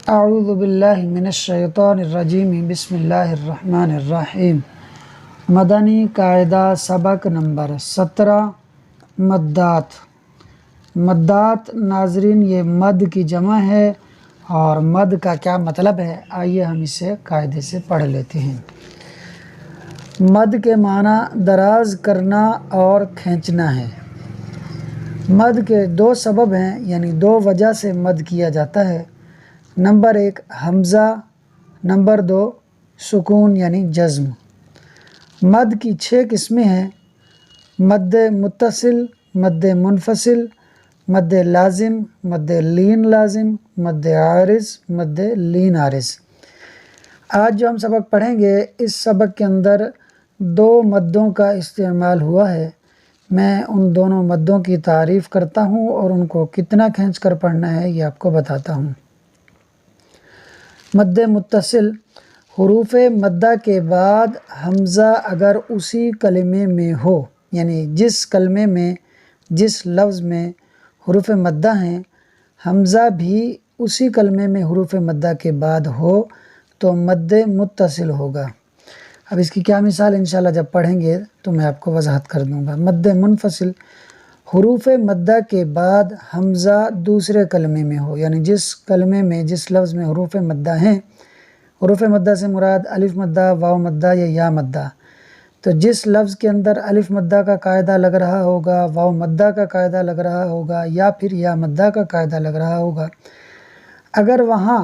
اعوذ باللہ من الشیطان الرجیم بسم اللہ الرحمن الرحیم۔ مدنی قاعدہ سبق نمبر 17 مدات۔ مدات ناظرین یہ مد کی جمع ہے، اور مد کا کیا مطلب ہے آئیے ہم اسے قاعدے سے پڑھ لیتے ہیں۔ مد کے معنی دراز کرنا اور کھینچنا ہے۔ مد کے دو سبب ہیں، یعنی دو وجہ سے مد کیا جاتا ہے۔ نمبر 1 حمزہ، نمبر 2 سکون یعنی جزم۔ مد کی 6 قسمیں ہیں: مد متصل، مد منفصل، مد لازم، مد لین لازم، مد عارض، مد لین عارض۔ آج جو ہم سبق پڑھیں گے اس سبق کے اندر دو مدوں کا استعمال ہوا ہے۔ میں ان دونوں مدوں کی تعریف کرتا ہوں اور ان کو کتنا کھینچ کر پڑھنا ہے یہ آپ کو بتاتا ہوں۔ مد متصل، حروف مدہ کے بعد حمزہ اگر اسی کلمے میں ہو، یعنی جس کلمے میں جس لفظ میں حروف مدہ ہیں حمزہ بھی اسی کلمے میں حروف مدہ کے بعد ہو تو مد متصل ہوگا۔ اب اس کی کیا مثال انشاءاللہ جب پڑھیں گے تو میں آپ کو وضاحت کر دوں گا۔ مد منفصل، حروف مدہ کے بعد حمزہ دوسرے کلمے میں ہو، یعنی جس کلمے میں جس لفظ میں حروف مدہ ہیں، حروف مدہ سے مراد الف مدہ، واو مدہ یا یا مدہ، تو جس لفظ کے اندر الف مدہ کا قاعدہ لگ رہا ہوگا، واو مدہ کا قاعدہ لگ رہا ہوگا یا پھر یا مدہ کا قاعدہ لگ رہا ہوگا، اگر وہاں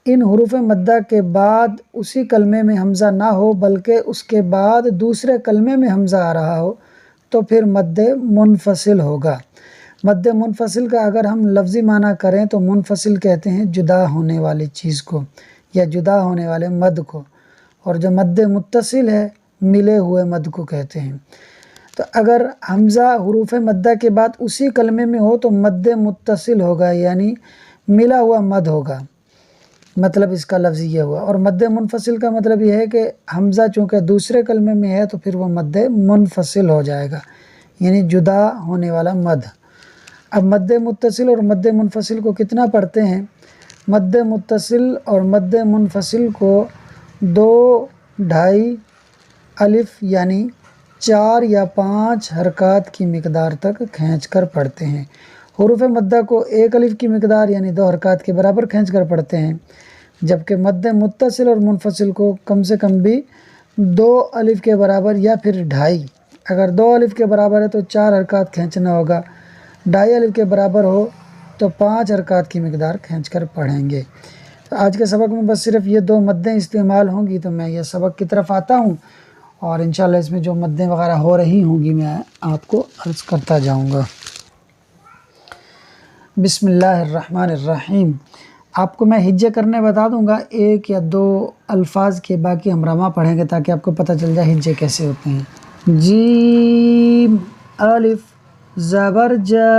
ان حروف مدہ کے بعد اسی کلمے میں حمزہ نہ ہو بلکہ اس کے بعد دوسرے کلمے میں حمزہ آ رہا ہو تو پھر مد منفصل ہوگا۔ مد منفصل کا اگر ہم لفظی معنی کریں تو منفصل کہتے ہیں جدا ہونے والی چیز کو یا جدا ہونے والے مد کو، اور جو مد متصل ہے ملے ہوئے مد کو کہتے ہیں۔ تو اگر حمزہ حروف مدہ کے بعد اسی کلمے میں ہو تو مد متصل ہوگا، یعنی ملا ہوا مد ہوگا، مطلب اس کا لفظ یہ ہوا۔ اور مد منفصل کا مطلب یہ ہے کہ حمزہ چونکہ دوسرے کلمے میں ہے تو پھر وہ مد منفصل ہو جائے گا، یعنی جدا ہونے والا مد۔ اب مد متصل اور مد منفصل کو کتنا پڑھتے ہیں؟ مد متصل اور مد منفصل کو 2-2.5 الف یعنی 4 یا 5 حرکات کی مقدار تک کھینچ کر پڑھتے ہیں۔ حروف مدہ کو 1 الف کی مقدار یعنی 2 حرکات کے برابر کھینچ کر پڑھتے ہیں، جبکہ مد متصل اور منفصل کو کم سے کم بھی 2 الف کے برابر یا پھر 2.5۔ اگر 2 الف کے برابر ہے تو 4 حرکات کھینچنا ہوگا، 2.5 الف کے برابر ہو تو 5 حرکات کی مقدار کھینچ کر پڑھیں گے۔ تو آج کے سبق میں بس صرف یہ 2 مدیں استعمال ہوں گی، تو میں یہ سبق کی طرف آتا ہوں اور انشاءاللہ اس میں جو مدیں وغیرہ ہو رہی ہوں گی میں آپ کو عرض کرتا جاؤں گا۔ بسم اللہ الرحمن الرحیم۔ آپ کو میں ہجے کرنے بتا دوں گا 1 یا 2 الفاظ کے، باقی ہم رمہ پڑھیں گے تاکہ آپ کو پتہ چل جائے ہجے کیسے ہوتے ہیں۔ جیم الف زبر جا۔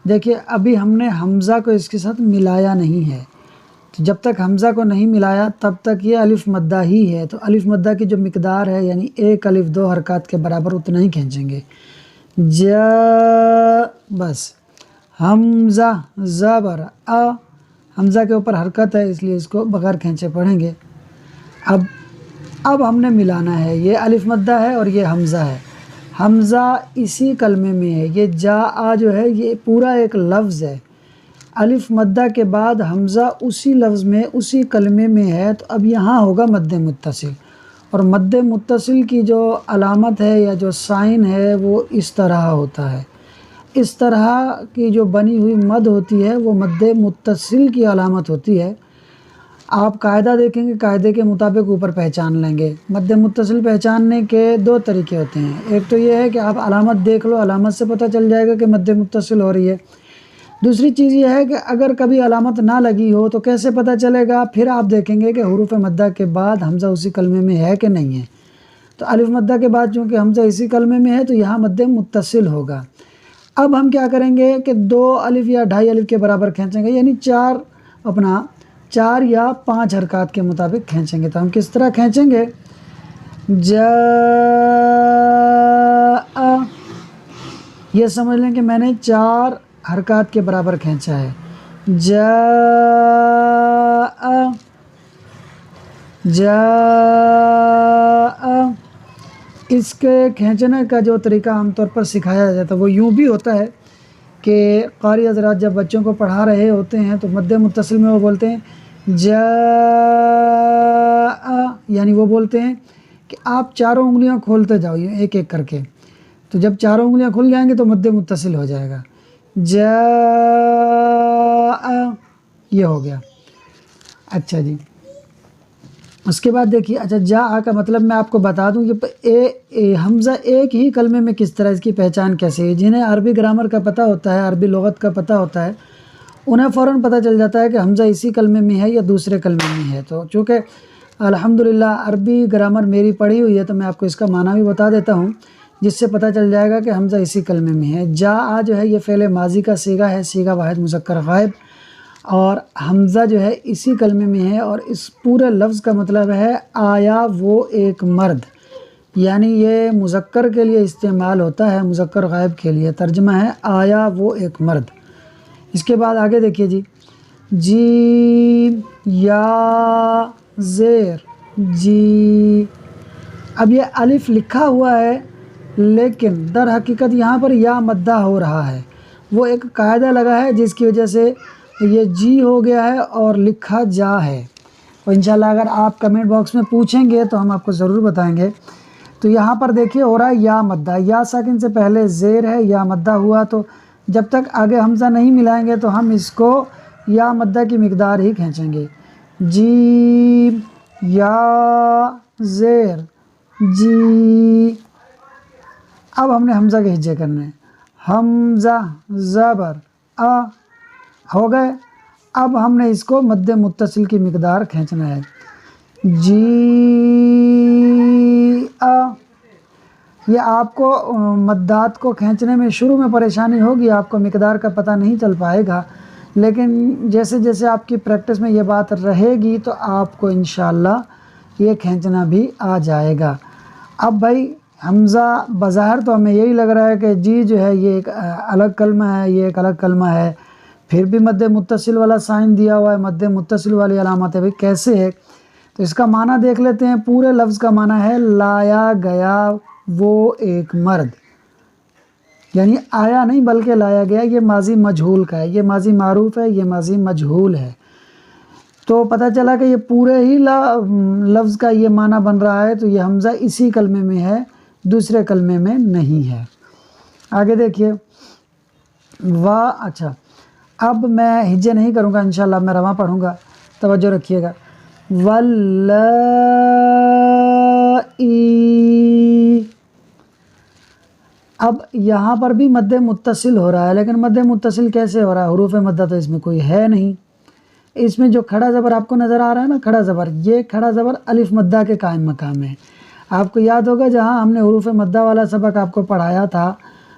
دیکھیے ابھی ہم نے حمزہ کو اس کے ساتھ ملایا نہیں ہے، تو جب تک حمزہ کو نہیں ملایا تب تک یہ الف مدہ ہی ہے، تو الف مدہ کی جو مقدار ہے یعنی 1 الف 2 حرکات کے برابر اتنا ہی کھینچیں گے۔ جا بس، حمزہ زبر آ، حمزہ کے اوپر حرکت ہے اس لیے اس کو بغیر کھینچے پڑھیں گے۔ اب ہم نے ملانا ہے، یہ الف مدہ ہے اور یہ حمزہ ہے، حمزہ اسی کلمے میں ہے، یہ جا آ جو ہے یہ پورا ایک لفظ ہے، الف مدہ کے بعد حمزہ اسی لفظ میں اسی کلمے میں ہے، تو اب یہاں ہوگا مد متصل، اور مد متصل کی جو علامت ہے یا جو سائن ہے وہ اس طرح ہوتا ہے، اس طرح کی جو بنی ہوئی مد ہوتی ہے وہ مد متصل کی علامت ہوتی ہے۔ آپ قاعدہ دیکھیں گے، قاعدے کے مطابق اوپر پہچان لیں گے۔ مد متصل پہچاننے کے 2 طریقے ہوتے ہیں، ایک تو یہ ہے کہ آپ علامت دیکھ لو، علامت سے پتہ چل جائے گا کہ مد متصل ہو رہی ہے۔ دوسری چیز یہ ہے کہ اگر کبھی علامت نہ لگی ہو تو کیسے پتہ چلے گا؟ پھر آپ دیکھیں گے کہ حروف مدہ کے بعد حمزہ اسی کلمے میں ہے کہ نہیں ہے، تو الف مدہ کے بعد چونکہ حمزہ اسی کلمے میں ہے تو یہاں مد متصل ہوگا۔ اب ہم کیا کریں گے کہ 2 الف یا 2.5 الف کے برابر کھینچیں گے، یعنی 4 یا 5 حرکات کے مطابق کھینچیں گے۔ تو ہم کس طرح کھینچیں گے؟ جا، یہ سمجھ لیں کہ میں نے 4 حرکات کے برابر کھینچا ہے، جاء جاء، اس کے کھینچنے کا جو طریقہ عام طور پر سکھایا جاتا ہے وہ یوں بھی ہوتا ہے کہ قاری حضرات جب بچوں کو پڑھا رہے ہوتے ہیں تو مد متصل میں وہ بولتے ہیں جاء، یعنی وہ بولتے ہیں کہ آپ چاروں انگلیاں کھولتے جاؤ ایک ایک کر کے، تو جب چاروں انگلیاں کھل جائیں گے تو مد متصل ہو جائے گا، جاء، یہ ہو گیا۔ اچھا جی، اس کے بعد دیکھیے، اچھا جاء کا مطلب میں آپ کو بتا دوں کہ حمزہ ایک ہی کلمے میں کس طرح اس کی پہچان کیسے ہے۔ جنہیں عربی گرامر کا پتہ ہوتا ہے، عربی لغت کا پتہ ہوتا ہے، انہیں فوراً پتہ چل جاتا ہے کہ حمزہ اسی کلمے میں ہے یا دوسرے کلمے میں ہے۔ تو چونکہ الحمدللہ عربی گرامر میری پڑھی ہوئی ہے تو میں آپ کو اس کا معنی بھی بتا دیتا ہوں، جس سے پتہ چل جائے گا کہ حمزہ اسی کلمے میں ہے۔ جاء جو ہے یہ فعل ماضی کا صیغہ ہے، صیغہ واحد مذکر غائب، اور حمزہ جو ہے اسی کلمے میں ہے، اور اس پورے لفظ کا مطلب ہے آیا وہ ایک مرد، یعنی یہ مذکر کے لیے استعمال ہوتا ہے، مذکر غائب کے لیے ترجمہ ہے آیا وہ ایک مرد۔ اس کے بعد آگے دیکھیے جی، جیم یا زیر جی، اب یہ الف لکھا ہوا ہے لیکن در حقیقت یہاں پر یا مدہ ہو رہا ہے، وہ ایک قاعدہ لگا ہے جس کی وجہ سے یہ جی ہو گیا ہے اور لکھا جا ہے۔ اور انشاءاللہ اگر آپ کمنٹ باکس میں پوچھیں گے تو ہم آپ کو ضرور بتائیں گے۔ تو یہاں پر دیکھیے ہو رہا ہے یا مدہ، یا ساکن سے پہلے زیر ہے، یا مدہ ہوا، تو جب تک آگے حمزہ نہیں ملائیں گے تو ہم اس کو یا مدہ کی مقدار ہی کھینچیں گے۔ جیم یا زیر جی، اب ہم نے حمزہ کے ہجے کرنے ہیں، حمزہ زبر آ ہو گئے، اب ہم نے اس کو مد متصل کی مقدار کھینچنا ہے، جی آ۔ یہ آپ کو مدات کو کھینچنے میں شروع میں پریشانی ہوگی، آپ کو مقدار کا پتہ نہیں چل پائے گا، لیکن جیسے جیسے آپ کی پریکٹس میں یہ بات رہے گی تو آپ کو انشاءاللہ یہ کھینچنا بھی آ جائے گا۔ اب بھائی حمزہ بظاہر تو ہمیں یہی لگ رہا ہے کہ جی جو ہے یہ ایک الگ کلمہ ہے، یہ ایک الگ کلمہ ہے، پھر بھی مد متصل والا سائن دیا ہوا ہے، مد متصل والی علامت ہے، بھائی کیسے ہے؟ تو اس کا معنی دیکھ لیتے ہیں۔ پورے لفظ کا معنی ہے لایا گیا وہ ایک مرد، یعنی آیا نہیں بلکہ لایا گیا، یہ ماضی مجہول کا ہے، یہ ماضی معروف ہے، یہ ماضی مجہول ہے۔ تو پتہ چلا کہ یہ پورے ہی لفظ کا یہ معنی بن رہا ہے، تو یہ حمزہ اسی کلمے میں ہے، دوسرے کلمے میں نہیں ہے۔ آگے دیکھیے اچھا اب میں ہجے نہیں کروں گا، انشاءاللہ میں رواں پڑھوں گا، توجہ رکھیے گا۔ واللائی، اب یہاں پر بھی مد متصل ہو رہا ہے، لیکن مد متصل کیسے ہو رہا ہے؟ حروف مدہ تو اس میں کوئی ہے نہیں۔ اس میں جو کھڑا زبر آپ کو نظر آ رہا ہے نا، کھڑا زبر، یہ کھڑا زبر الف مدہ کے قائم مقام ہے۔ آپ کو یاد ہوگا جہاں ہم نے حروف مدہ والا سبق آپ کو پڑھایا تھا،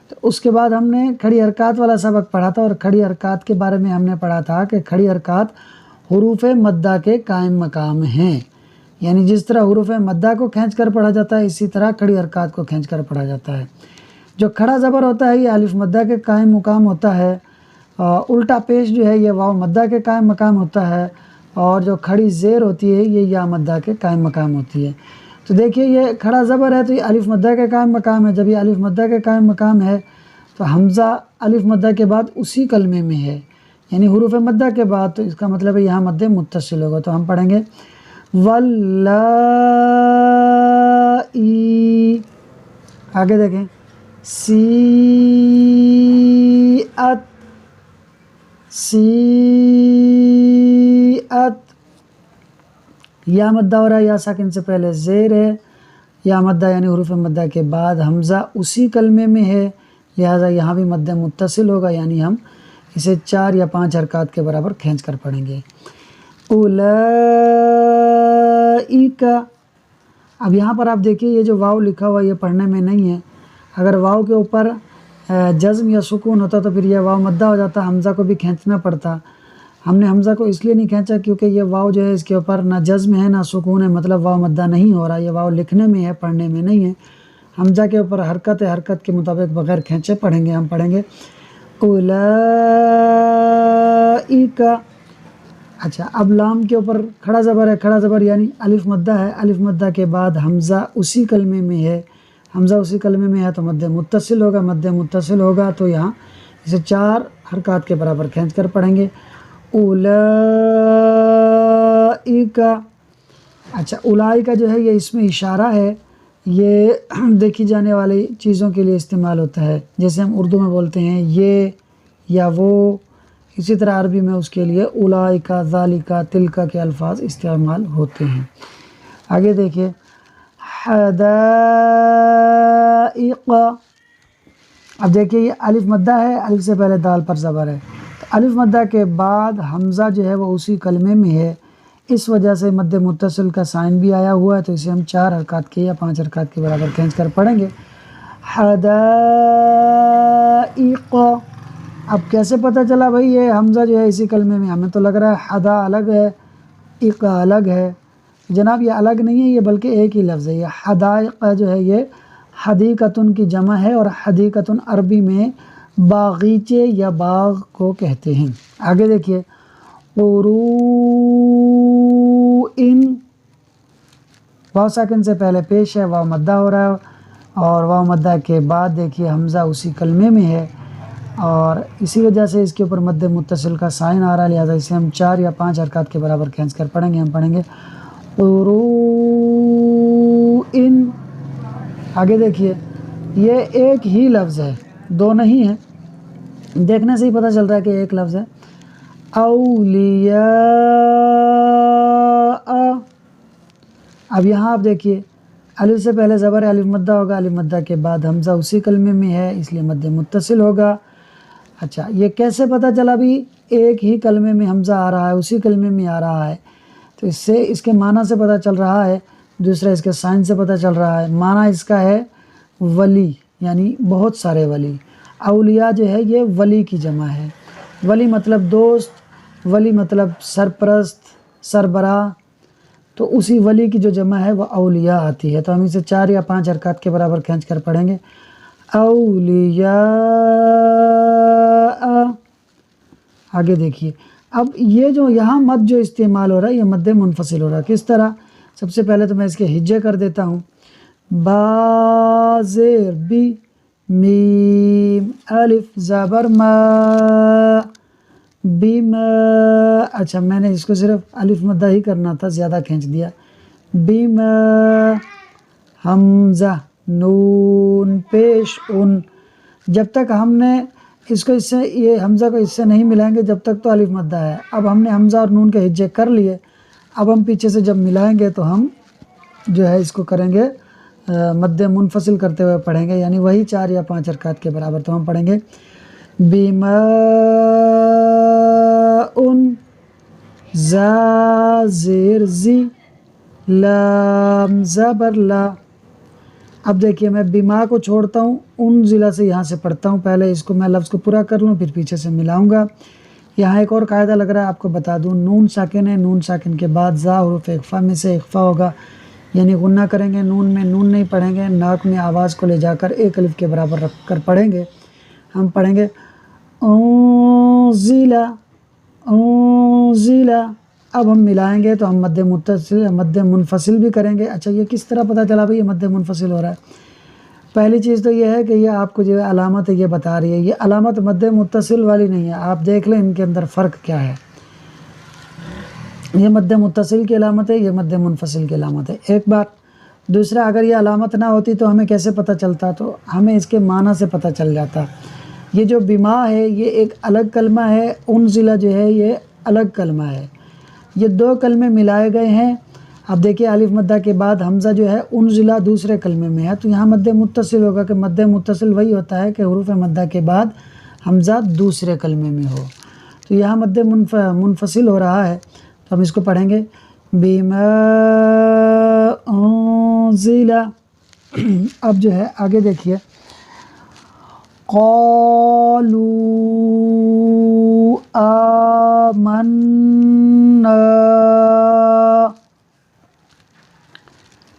تو اس کے بعد ہم نے کھڑی حرکات والا سبق پڑھا تھا، اور کھڑی حرکات کے بارے میں ہم نے پڑھا تھا کہ کھڑی حرکات حروف مدہ کے قائم مقام ہیں، یعنی جس طرح حروف مدہ کو کھینچ کر پڑھا جاتا ہے اسی طرح کھڑی حرکات کو کھینچ کر پڑھا جاتا ہے۔ جو کھڑا زبر ہوتا ہے یہ الف مدہ کے قائم مقام ہوتا ہے، الٹا پیش جو ہے یہ واو مدہ کے قائم مقام ہوتا ہے، اور جو کھڑی زیر ہوتی ہے یہ یا مدہ کے قائم مقام ہوتی ہے۔ تو دیکھیے یہ کھڑا زبر ہے تو یہ الف مدہ کے قائم مقام ہے، جب یہ الف مدہ کے قائم مقام ہے تو حمزہ الف مدہ کے بعد اسی کلمے میں ہے، یعنی حروف مدہ کے بعد، تو اس کا مطلب ہے یہاں مد متصل ہوگا۔ تو ہم پڑھیں گے واللائی، آگے دیکھیں سیئت سیئت، یا مدہ ہو رہا ہے، یا ساکن سے پہلے زیر ہے، یا مدہ یعنی حروف مدہ کے بعد حمزہ اسی کلمے میں ہے، لہٰذا یہاں بھی مد متصل ہوگا، یعنی ہم اسے 4 یا 5 حرکات کے برابر کھینچ کر پڑھیں گے۔ اولئک، اب یہاں پر آپ دیکھیے یہ جو واو لکھا ہوا یہ پڑھنے میں نہیں ہے، اگر واو کے اوپر جزم یا سکون ہوتا تو پھر یہ واو مدہ ہو جاتا، حمزہ کو بھی کھینچنا پڑتا۔ ہم نے حمزہ کو اس لیے نہیں کھینچا کیونکہ یہ واو جو ہے اس کے اوپر نہ جزم ہے نہ سکون ہے، مطلب واو مدہ نہیں ہو رہا، یہ واو لکھنے میں ہے، پڑھنے میں نہیں ہے۔ حمزہ کے اوپر حرکت کے مطابق بغیر کھینچے پڑھیں گے، ہم پڑھیں گے اولئک ای کا. اچھا اب لام کے اوپر کھڑا زبر ہے، کھڑا زبر یعنی الف مدہ ہے، الف مدہ کے بعد حمزہ اسی کلمے میں ہے، حمزہ اسی کلمے میں ہے تو مد متصل ہوگا، مد متصل ہوگا تو یہاں اسے 4 حرکات کے برابر کھینچ کر پڑھیں گے. اولئک. اچھا اولئک جو ہے یہ اس میں اشارہ ہے، یہ دیکھی جانے والی چیزوں کے لیے استعمال ہوتا ہے، جیسے ہم اردو میں بولتے ہیں یہ یا وہ، اسی طرح عربی میں اس کے لیے اولئک، ذالک، تلک کے الفاظ استعمال ہوتے ہیں. آگے دیکھیے حدائق. اب دیکھیے یہ الف مدہ ہے، الف سے پہلے دال پر زبر ہے، تو الف مدہ کے بعد حمزہ جو ہے وہ اسی کلمے میں ہے، اس وجہ سے مد متصل کا سائن بھی آیا ہوا ہے، تو اسے ہم 4 حرکات کے یا 5 حرکات کے برابر کھینچ کر پڑھیں گے. حدائق. اب کیسے پتہ چلا بھائی یہ حمزہ جو ہے اسی کلمے میں؟ ہمیں تو لگ رہا ہے حدا الگ ہے، اق الگ ہے. جناب یہ الگ نہیں ہے، یہ بلکہ ایک ہی لفظ ہے. یہ حدائق جو ہے یہ حدیقتن کی جمع ہے، اور حدیقتن عربی میں باغیچے یا باغ کو کہتے ہیں. آگے دیکھیے قروءن. واو ساکن سے پہلے پیش ہے، واو مدہ ہو رہا ہے، اور واو مدہ کے بعد دیکھیے حمزہ اسی کلمے میں ہے، اور اسی وجہ سے اس کے اوپر مد متصل کا سائن آ رہا ہے، لہٰذا اسے ہم 4 یا 5 حرکات کے برابر کھینچ کر پڑھیں گے. ہم پڑھیں گے قروءن. آگے دیکھیے یہ ایک ہی لفظ ہے، 2 نہیں ہے، دیکھنے سے ہی پتہ چل رہا ہے کہ ایک لفظ ہے. اولیاء. اب یہاں آپ دیکھیے الف سے پہلے زبر ہے، الف مدہ ہوگا، الف مدہ کے بعد حمزہ اسی کلمے میں ہے، اس لیے مد متصل ہوگا. اچھا یہ کیسے پتہ چلا بھی ایک ہی کلمے میں حمزہ آ رہا ہے، اسی کلمے میں آ رہا ہے؟ تو اس سے اس کے معنی سے پتہ چل رہا ہے، دوسرا اس کے سائن سے پتہ چل رہا ہے. معنی اس کا ہے ولی، یعنی بہت سارے ولی. اولیاء جو ہے یہ ولی کی جمع ہے، ولی مطلب دوست، ولی مطلب سرپرست، سربراہ، تو اسی ولی کی جو جمع ہے وہ اولیاء آتی ہے. تو ہم اسے 4 یا 5 حرکات کے برابر کھینچ کر پڑھیں گے اولیاء. آگے دیکھیے اب یہ جو یہاں مد جو استعمال ہو رہا ہے یہ مد منفصل ہو رہا ہے. کس طرح؟ سب سے پہلے تو میں اس کے ہجے کر دیتا ہوں. با زیر بی، میم الف زبر ما، بیم. اچھا میں نے اس کو صرف الف مدہ ہی کرنا تھا، زیادہ کھینچ دیا. بیم حمزہ نون پیش ان. جب تک ہم نے اس کو اس سے یہ حمزہ کو اس سے نہیں ملائیں گے جب تک تو الف مدہ ہے. اب ہم نے حمزہ اور نون کے ہجے کر لیے، اب ہم پیچھے سے جب ملائیں گے تو ہم جو ہے اس کو کریں گے مد منفصل کرتے ہوئے پڑھیں گے، یعنی وہی 4 یا 5 حرکات کے برابر. تو ہم پڑھیں گے بیما ان، زا زیر زی، لام زبر لا. اب دیکھیے میں بیما کو چھوڑتا ہوں، ان ضلع سے یہاں سے پڑھتا ہوں. پہلے اس کو میں لفظ کو پورا کر لوں، پھر پیچھے سے ملاؤں گا. یہاں ایک اور قاعدہ لگ رہا ہے آپ کو بتا دوں. نون ساکن ہے، نون ساکن کے بعد زا حروف اخفا میں سے اخفا ہوگا، یعنی غنہ کریں گے. نون میں نون نہیں پڑھیں گے، ناک میں آواز کو لے جا کر ایک الف کے برابر رکھ کر پڑھیں گے. ہم پڑھیں گے انزلا، انزلا. اب ہم ملائیں گے تو ہم مد متصل مد منفصل بھی کریں گے. اچھا یہ کس طرح پتہ چلا بھائی یہ مد منفصل ہو رہا ہے؟ پہلی چیز تو یہ ہے کہ یہ آپ کو جو علامت ہے یہ بتا رہی ہے، یہ علامت مد متصل والی نہیں ہے. آپ دیکھ لیں ان کے اندر فرق کیا ہے. یہ مد متصل کی علامت ہے، یہ مد منفصل کی علامت ہے. ایک بات. دوسرا اگر یہ علامت نہ ہوتی تو ہمیں کیسے پتہ چلتا؟ تو ہمیں اس کے معنی سے پتہ چل جاتا. یہ جو بیما ہے یہ ایک الگ کلمہ ہے، انزلہ جو ہے یہ الگ کلمہ ہے. یہ 2 کلمے ملائے گئے ہیں. اب دیکھیے الف مدہ کے بعد حمزہ جو ہے انزلہ دوسرے کلمے میں ہے، تو یہاں مد متصل ہوگا کہ مد متصل وہی ہوتا ہے کہ حروف مدہ کے بعد حمزہ دوسرے کلمے میں ہو. تو یہاں مد منفصل ہو رہا ہے، تو ہم اس کو پڑھیں گے بیما انزلہ. اب جو ہے آگے دیکھیے قالوا آمنا.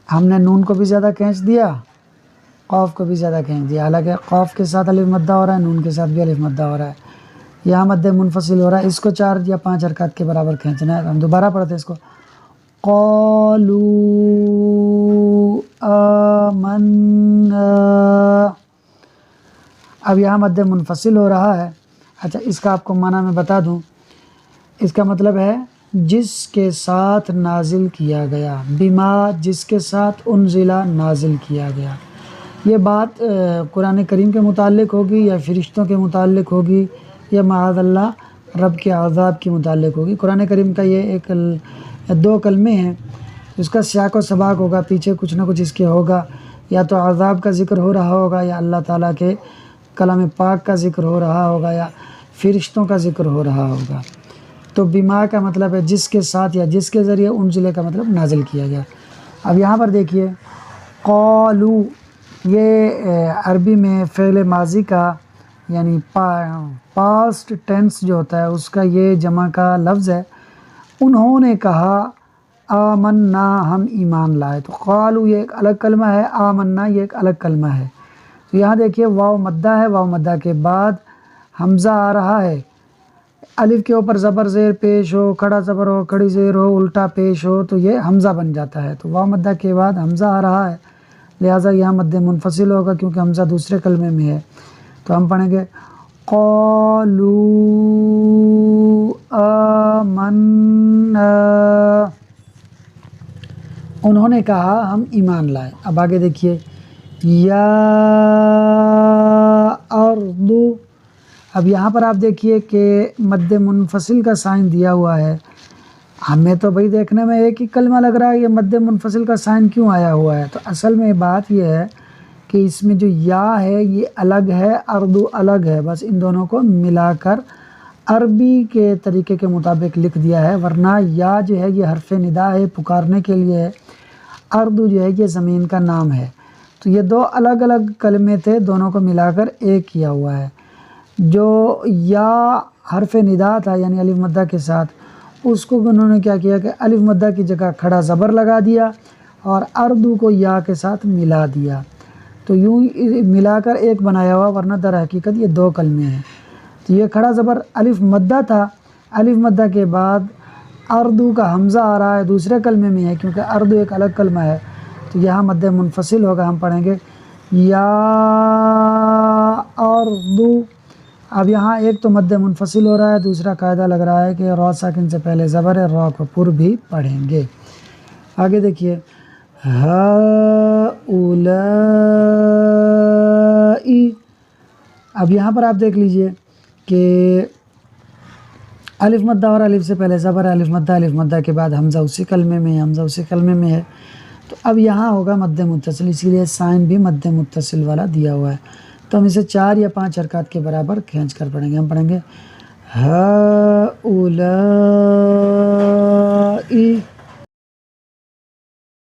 ہم نے نون کو بھی زیادہ کھینچ دیا، قاف کو بھی زیادہ کھینچ دیا، حالانکہ قاف کے ساتھ الف مدہ ہو رہا ہے، نون کے ساتھ بھی الف مدہ ہو رہا ہے. یہاں مد منفصل ہو رہا ہے، اس کو 4 یا 5 حرکات کے برابر کھینچنا ہے۔ ہم دوبارہ پڑھتے ہیں اس کو، قالوا آمنا۔ اب یہاں مد منفصل ہو رہا ہے۔ اچھا، اس کا آپ کو معنی میں بتا دوں، اس کا مطلب ہے جس کے ساتھ نازل کیا گیا، بما جس کے ساتھ انزلہ نازل کیا گیا۔ یہ بات قرآن کریم کے متعلق ہوگی یا فرشتوں کے متعلق ہوگی یا معاذ اللہ رب کے عذاب کے متعلق ہوگی۔ قرآن کریم کا یہ 2 کلمے ہیں، اس کا سیاق و سباق ہوگا، پیچھے کچھ نہ کچھ اس کے ہوگا، یا تو عذاب کا ذکر ہو رہا ہوگا، یا اللہ تعالیٰ کے کلام پاک کا ذکر ہو رہا ہوگا، یا فرشتوں کا ذکر ہو رہا ہوگا۔ تو بما کا مطلب ہے جس کے ساتھ یا جس کے ذریعے، انزلہ کا مطلب نازل کیا گیا۔ اب یہاں پر دیکھیے، قالو یہ عربی میں فعل ماضی کا یعنی پاسٹ ٹینس جو ہوتا ہے اس کا یہ جمع کا لفظ ہے۔ انہوں نے کہا آمنا، ہم ایمان لائے۔ تو قالو یہ ایک الگ کلمہ ہے، آمنا یہ ایک الگ کلمہ ہے۔ تو یہاں دیکھیے واو مدہ ہے، واو مدہ کے بعد حمزہ آ رہا ہے، الف کے اوپر زبر زیر پیش ہو، کھڑا زبر ہو، کھڑی زیر ہو، الٹا پیش ہو تو یہ حمزہ بن جاتا ہے۔ تو واو مدہ کے بعد حمزہ آ رہا ہے، لہٰذا یہاں مد منفصل ہوگا کیونکہ حمزہ دوسرے کلمے میں ہے۔ تو ہم پڑھیں گے قالوا آمنا، انہوں نے کہا ہم ایمان لائے۔ اب آگے دیکھیے، یا ارض، اب یہاں پر آپ دیکھیے کہ مد منفصل کا سائن دیا ہوا ہے۔ ہمیں تو بھائی دیکھنے میں ایک ہی کلمہ لگ رہا ہے، یہ مد منفصل کا سائن کیوں آیا ہوا ہے؟ تو اصل میں بات یہ ہے کہ اس میں جو یا ہے یہ الگ ہے، اردو الگ ہے، بس ان دونوں کو ملا کر عربی کے طریقے کے مطابق لکھ دیا ہے، ورنہ یا جو ہے یہ حرف ندا ہے، پکارنے کے لیے ہے، اردو جو ہے یہ زمین کا نام ہے۔ تو یہ 2 الگ الگ کلمے تھے، دونوں کو ملا کر ایک کیا ہوا ہے۔ جو یا حرف ندا تھا یعنی الف مدہ کے ساتھ، اس کو انہوں نے کیا کیا کہ الف مدہ کی جگہ کھڑا زبر لگا دیا اور اردو کو یا کے ساتھ ملا دیا، تو یوں ملا کر ایک بنایا ہوا، ورنہ در حقیقت یہ 2 کلمے ہیں۔ تو یہ کھڑا زبر الف مدہ تھا، الف مدہ کے بعد اردو کا حمزہ آ رہا ہے، دوسرے کلمے میں ہے کیونکہ اردو ایک الگ کلمہ ہے، تو یہاں مد منفصل ہوگا۔ ہم پڑھیں گے یا اردو۔ اب یہاں ایک تو مد منفصل ہو رہا ہے، دوسرا قاعدہ لگ رہا ہے کہ را ساکن سے پہلے زبر ہے، را کو پر بھی پڑھیں گے۔ آگے دیکھیے، ہؤلاء، اب یہاں پر آپ دیکھ لیجئے کہ الف مدہ اور الف سے پہلے زبر ہے، الف مدہ کے بعد حمزہ اسی کلمے میں ہے، حمزہ اسی کلمے میں ہے، تو اب یہاں ہوگا مد متصل، اسی لیے سائن بھی مد متصل والا دیا ہوا ہے۔ تو ہم اسے 4 یا 5 حرکات کے برابر کھینچ کر پڑھیں گے۔ ہم پڑھیں گے ہؤلاء